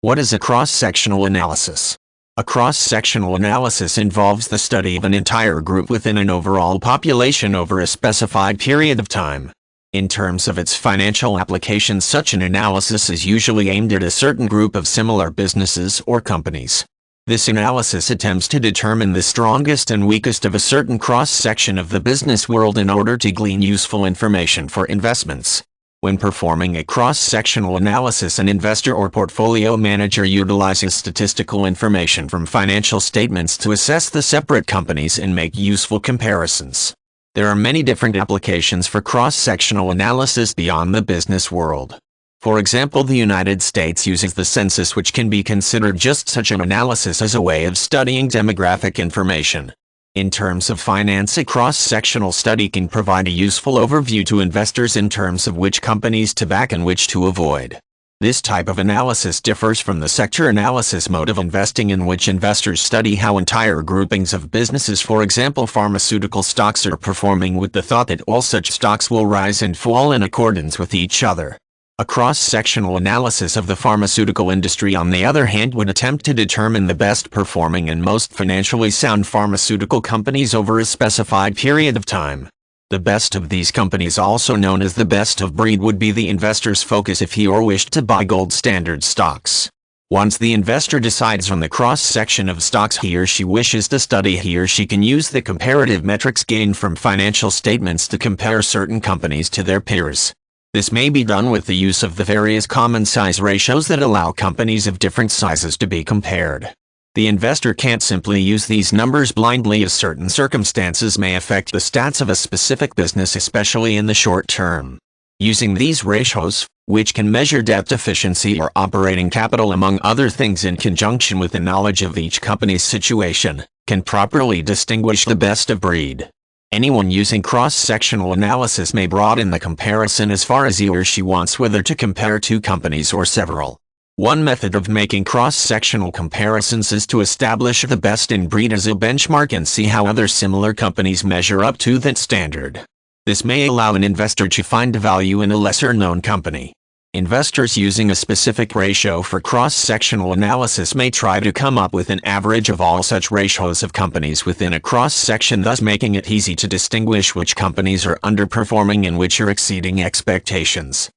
What is a cross-sectional analysis? A cross-sectional analysis involves the study of an entire group within an overall population over a specified period of time. In terms of its financial application, such an analysis is usually aimed at a certain group of similar businesses or companies. This analysis attempts to determine the strongest and weakest of a certain cross-section of the business world in order to glean useful information for investments. When performing a cross-sectional analysis, an investor or portfolio manager utilizes statistical information from financial statements to assess the separate companies and make useful comparisons. There are many different applications for cross-sectional analysis beyond the business world. For example, the United States uses the census, which can be considered just such an analysis as a way of studying demographic information. In terms of finance, a cross-sectional study can provide a useful overview to investors in terms of which companies to back and which to avoid. This type of analysis differs from the sector analysis mode of investing, in which investors study how entire groupings of businesses, for example pharmaceutical stocks, are performing with the thought that all such stocks will rise and fall in accordance with each other. A cross-sectional analysis of the pharmaceutical industry, on the other hand, would attempt to determine the best performing and most financially sound pharmaceutical companies over a specified period of time. The best of these companies, also known as the best of breed, would be the investor's focus if he or wished to buy gold standard stocks. Once the investor decides on the cross-section of stocks he or she wishes to study, he or she can use the comparative metrics gained from financial statements to compare certain companies to their peers. This may be done with the use of the various common size ratios that allow companies of different sizes to be compared. The investor can't simply use these numbers blindly, as certain circumstances may affect the stats of a specific business, especially in the short term. Using these ratios, which can measure debt efficiency or operating capital among other things, in conjunction with the knowledge of each company's situation, can properly distinguish the best of breed. Anyone using cross-sectional analysis may broaden the comparison as far as he or she wants, whether to compare two companies or several. One method of making cross-sectional comparisons is to establish the best in breed as a benchmark and see how other similar companies measure up to that standard. This may allow an investor to find value in a lesser-known company. Investors using a specific ratio for cross-sectional analysis may try to come up with an average of all such ratios of companies within a cross-section, thus making it easy to distinguish which companies are underperforming and which are exceeding expectations.